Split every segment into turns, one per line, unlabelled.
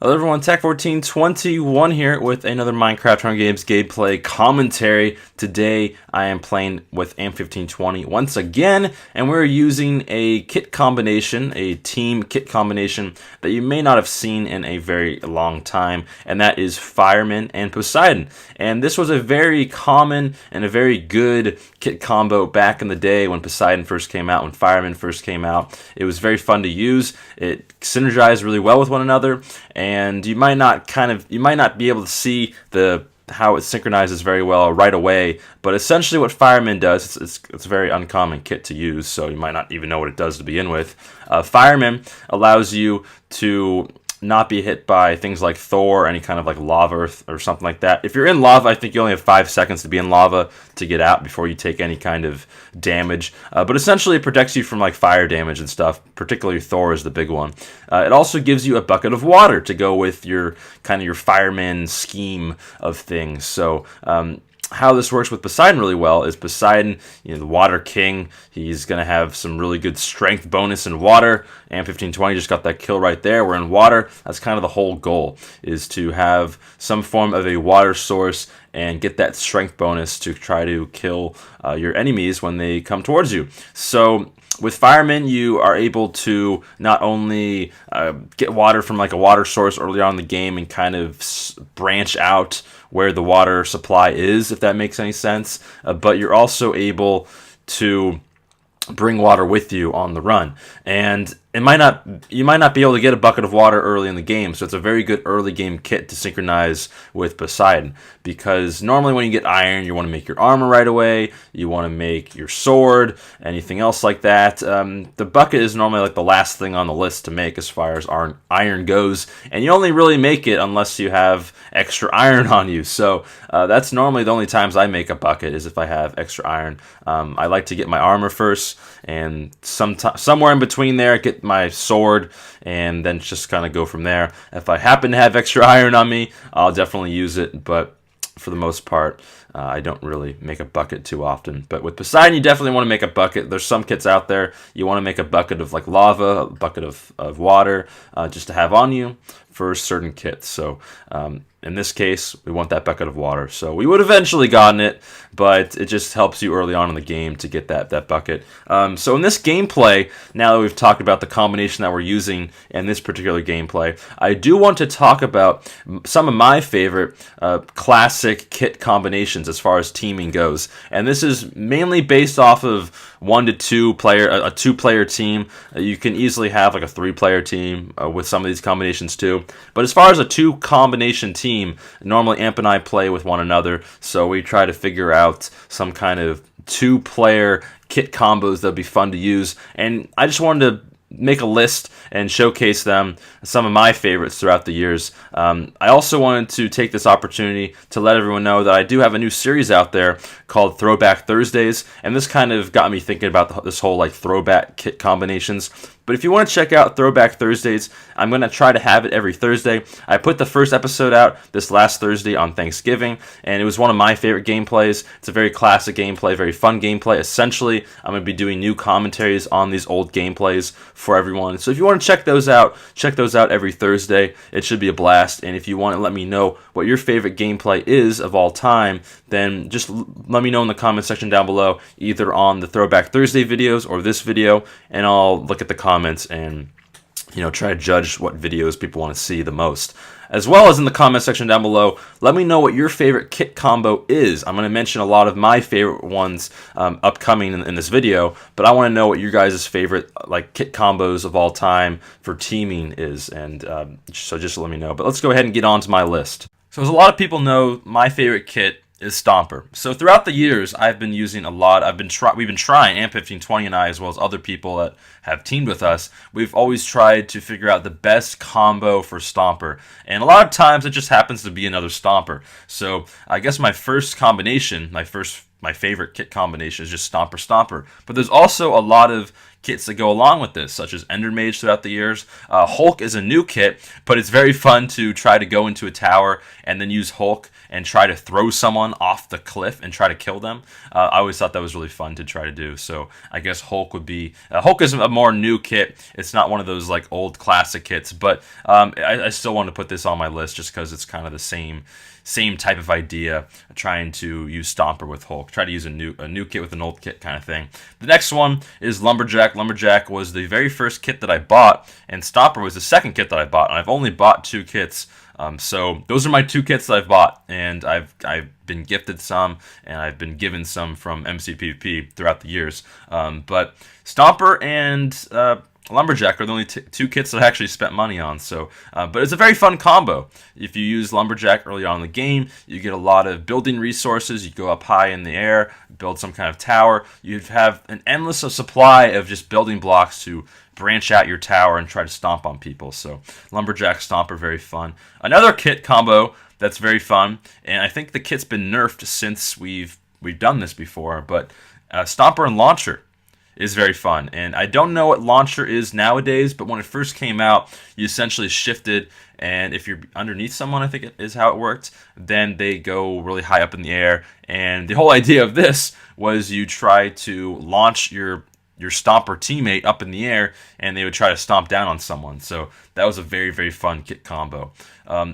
Hello everyone, Tech1421 here with another Minecraft Hunger Games gameplay commentary. Today I am playing with AM1520 once again, and we're using a kit combination, a team kit combination that you may not have seen in a very long time, and that is Fireman and Poseidon. And this was a very common and a very good kit combo back in the day when Poseidon first came out, when Fireman first came out. It was very fun to use. It synergized really well with one another, and you might not be able to see how it synchronizes very well right away. But essentially, what Fireman does, it's a very uncommon kit to use, so you might not even know what it does to begin with. Fireman allows you to not be hit by things like Thor or any kind of like lava or something like that. If you're in lava, I think you only have 5 seconds to be in lava to get out before you take any kind of damage. But essentially it protects you from like fire damage and stuff, particularly Thor is the big one. It also gives you a bucket of water to go with your fireman scheme of things. So how this works with Poseidon really well is Poseidon, the water king, he's going to have some really good strength bonus in water. And 1520 just got that kill right there. We're in water. That's kind of the whole goal, is to have some form of a water source and get that strength bonus to try to kill your enemies when they come towards you. So with Fireman, you are able to not only get water from like a water source early on in the game and kind of branch out where the water supply is, if that makes any sense, but you're also able to bring water with you on the run. And you might not be able to get a bucket of water early in the game, so it's a very good early game kit to synchronize with Poseidon, because normally when you get iron, you want to make your armor right away, you want to make your sword, anything else like that. The bucket is normally like the last thing on the list to make as far as iron goes, and you only really make it unless you have extra iron on you. So that's normally the only times I make a bucket, is if I have extra iron. I like to get my armor first, and somewhere in between there get my sword, and then just kind of go from there. If I happen to have extra iron on me, I'll definitely use it, but for the most part, I don't really make a bucket too often. But with Poseidon, you definitely want to make a bucket. There's some kits out there, you want to make a bucket of like lava, a bucket of water, just to have on you for certain kits. So in this case, we want that bucket of water. So we would eventually gotten it, but it just helps you early on in the game to get that bucket. So in this gameplay, now that we've talked about the combination that we're using in this particular gameplay, I do want to talk about some of my favorite classic kit combinations as far as teaming goes. And this is mainly based off of 1 to 2 player, a 2-player team. You can easily have like a 3-player team with some of these combinations too. But as far as a 2 combination team, normally Amp and I play with one another, so we try to figure out some kind of 2-player kit combos that would be fun to use. And I just wanted to make a list and showcase them, some of my favorites throughout the years. I also wanted to take this opportunity to let everyone know that I do have a new series out there called Throwback Thursdays, and this kind of got me thinking about this whole like throwback kit combinations. But if you want to check out Throwback Thursdays, I'm going to try to have it every Thursday. I put the first episode out this last Thursday on Thanksgiving, and it was one of my favorite gameplays. It's a very classic gameplay, very fun gameplay. Essentially, I'm going to be doing new commentaries on these old gameplays for everyone. So if you want to check those out every Thursday. It should be a blast. And if you want to let me know what your favorite gameplay is of all time, then just let me know in the comment section down below, either on the Throwback Thursday videos or this video, and I'll look at the comments and try to judge what videos people want to see the most. As well as in the comment section down below, let me know what your favorite kit combo is. I'm going to mention a lot of my favorite ones upcoming in this video, but I want to know what your guys' favorite like kit combos of all time for teaming is, and so just let me know. But let's go ahead and get on to my list. So as a lot of people know, my favorite kit is Stomper. So throughout the years, I've been using a lot. We've been trying, AM1520 and I, as well as other people that have teamed with us, we've always tried to figure out the best combo for Stomper. And a lot of times it just happens to be another Stomper. So I guess my first combination, my favorite kit combination is just Stomper. But there's also a lot of kits that go along with this, such as Ender Mage throughout the years. Hulk is a new kit, but it's very fun to try to go into a tower and then use Hulk and try to throw someone off the cliff and try to kill them. I always thought that was really fun to try to do. So I guess Hulk would be... Hulk is a more new kit. It's not one of those like old classic kits, but I still want to put this on my list just because it's kind of the same type of idea, trying to use Stomper with Hulk. Try to use a new kit with an old kit kind of thing. The next one is Lumberjack. Lumberjack was the very first kit that I bought, and Stomper was the second kit that I bought, and I've only bought 2 kits. So those are my 2 kits that I've bought, and I've been gifted some, and I've been given some from MCPVP throughout the years. But Stomper and Lumberjack are the only 2 kits that I actually spent money on. So, but it's a very fun combo. If you use Lumberjack early on in the game, you get a lot of building resources. You go up high in the air, build some kind of tower. You have an endless supply of just building blocks to branch out your tower and try to stomp on people. So Lumberjack, Stomper, very fun. Another kit combo that's very fun, and I think the kit's been nerfed since we've done this before, but Stomper and Launcher is very fun. And I don't know what Launcher is nowadays, but when it first came out, you essentially shifted, and if you're underneath someone, I think it is how it worked, then they go really high up in the air. And the whole idea of this was you try to launch your Stomper teammate up in the air, and they would try to stomp down on someone. So that was a very, very fun kit combo.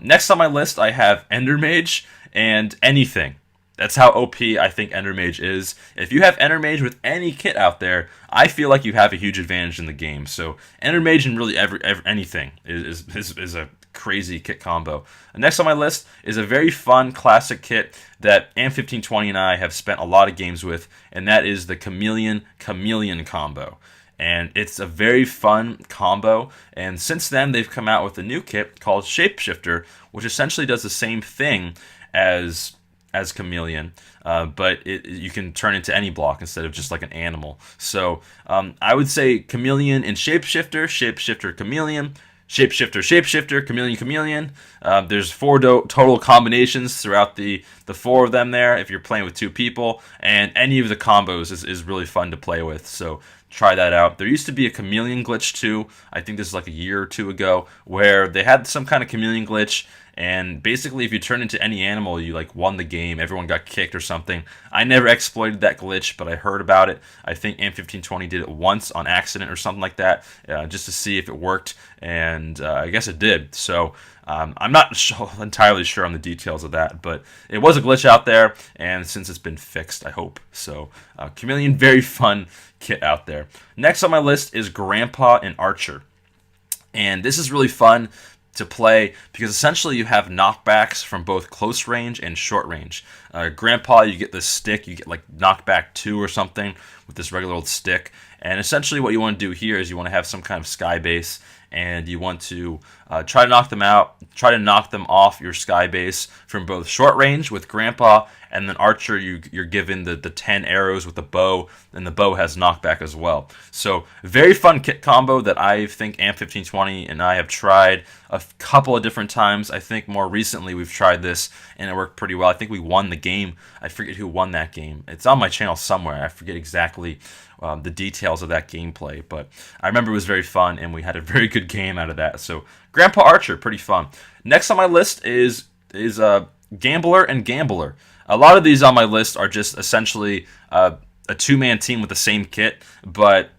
Next on my list, I have Ender Mage and Anything. That's how OP I think Ender Mage is. If you have Ender Mage with any kit out there, I feel like you have a huge advantage in the game. So Ender Mage and really anything is a crazy kit combo. Next on my list is a very fun classic kit that Am1520 and I have spent a lot of games with, and that is the Chameleon combo. And it's a very fun combo, and since then they've come out with a new kit called Shapeshifter, which essentially does the same thing as Chameleon, but you can turn into any block instead of just like an animal. So I would say Chameleon and Shapeshifter, Shapeshifter, Chameleon, Shapeshifter, Shapeshifter, Chameleon, Chameleon. There's 4 total combinations throughout the 4 of them there if you're playing with 2 people, and any of the combos is really fun to play with. So try that out. There used to be a Chameleon glitch too. I think this is like a year or 2 ago, where they had some kind of Chameleon glitch, and basically if you turn into any animal, you like won the game. Everyone got kicked or something. I never exploited that glitch, but I heard about it. I think Am1520 did it once on accident or something like that, just to see if it worked, and I guess it did. So I'm not entirely sure on the details of that, but it was a glitch out there, and since it's been fixed, I hope. So Chameleon, very fun kit out there. Next on my list is Grandpa and Archer, and this is really fun to play because essentially you have knockbacks from both close range and short range. Grandpa, you get this stick, you get like knockback 2 or something with this regular old stick, and essentially what you want to do here is you want to have some kind of sky base, and you want to try to knock them out, try to knock them off your sky base from both short range with Grandpa, and then Archer, you're given the 10 arrows with the bow, and the bow has knockback as well. So very fun kit combo that I think Am1520 and I have tried a couple of different times. I think more recently we've tried this, and it worked pretty well. I think we won the game. I forget who won that game. It's on my channel somewhere. I forget exactly the details of that gameplay, but I remember it was very fun, and we had a very good game out of that. So Grandpa Archer, pretty fun. Next on my list is Gambler and Gambler. A lot of these on my list are just essentially a 2-man team with the same kit, but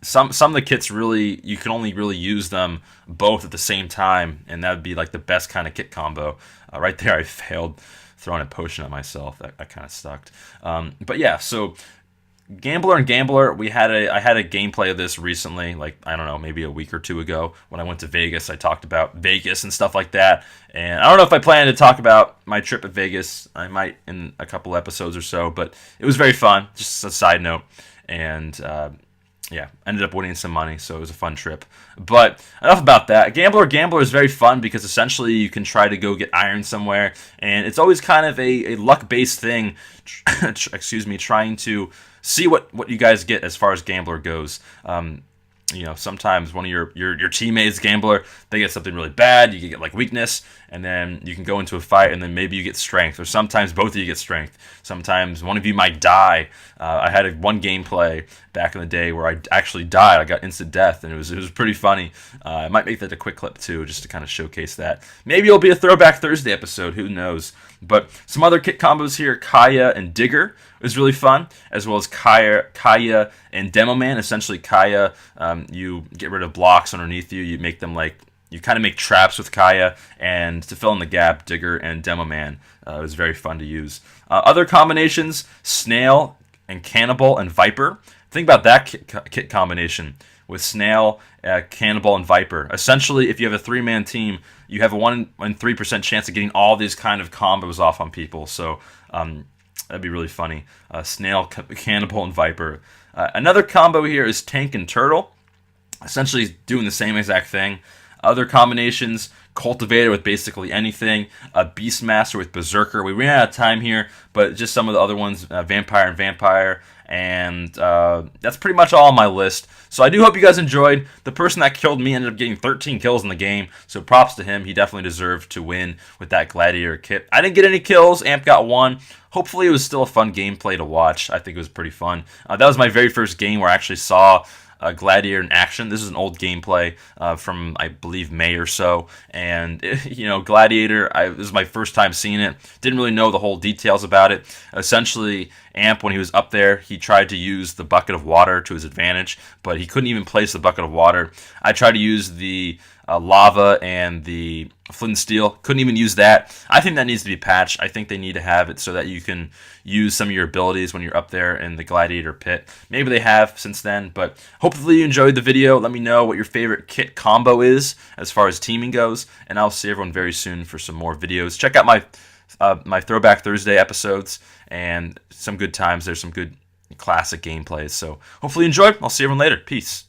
some of the kits really, you can only really use them both at the same time, and that would be like the best kind of kit combo. Right there, I failed throwing a potion at myself. That kind of sucked. But yeah, so Gambler and Gambler, I had a gameplay of this recently, like, I don't know, maybe a week or 2 ago when I went to Vegas. I talked about Vegas and stuff like that, and I don't know if I plan to talk about my trip at Vegas. I might in a couple episodes or so, but it was very fun, just a side note, and yeah, ended up winning some money, so it was a fun trip. But enough about that. Gambler is very fun because essentially you can try to go get iron somewhere, and it's always kind of a luck-based thing, excuse me, trying to see what you guys get as far as Gambler goes. You know, sometimes one of your teammates, Gambler, they get something really bad, you get like weakness, and then you can go into a fight, and then maybe you get strength, or sometimes both of you get strength. Sometimes one of you might die. I had one gameplay back in the day where I actually died. I got instant death, and it was pretty funny. I might make that a quick clip too, just to kind of showcase that. Maybe it'll be a Throwback Thursday episode. Who knows? But some other kit combos here: Kaya and Digger is really fun, as well as Kaya and Demo Man. Essentially, Kaya, you get rid of blocks underneath you. You make them like, you kind of make traps with Kaya, and to fill in the gap, Digger and Demo Man is very fun to use. Other combinations: Snail and Cannibal and Viper. Think about that kit combination with Snail, Cannibal, and Viper. Essentially, if you have a 3-man team, you have a 1 in 3% chance of getting all these kind of combos off on people. So that'd be really funny. Snail, Cannibal, and Viper. Another combo here is Tank and Turtle. Essentially doing the same exact thing. Other combinations: Cultivator with basically anything, Beastmaster with Berserker. We ran out of time here, but just some of the other ones: Vampire and Vampire. And that's pretty much all on my list. So I do hope you guys enjoyed. The person that killed me ended up getting 13 kills in the game, so props to him. He definitely deserved to win with that Gladiator kit. I didn't get any kills. Amp got 1. Hopefully it was still a fun gameplay to watch. I think it was pretty fun. That was my very first game where I actually saw Gladiator in action. This is an old gameplay from, I believe, May or so, and Gladiator, this was my first time seeing it. Didn't really know the whole details about it. Essentially, Amp, when he was up there, he tried to use the bucket of water to his advantage, but he couldn't even place the bucket of water. I tried to use the lava and the flint and steel. Couldn't even use that. I think that needs to be patched. I think they need to have it so that you can use some of your abilities when you're up there in the Gladiator pit. Maybe they have since then, but hopefully you enjoyed the video. Let me know what your favorite kit combo is as far as teaming goes, and I'll see everyone very soon for some more videos. Check out my Throwback Thursday episodes and some good times. There's some good classic gameplays. So hopefully you enjoyed. I'll see everyone later. Peace.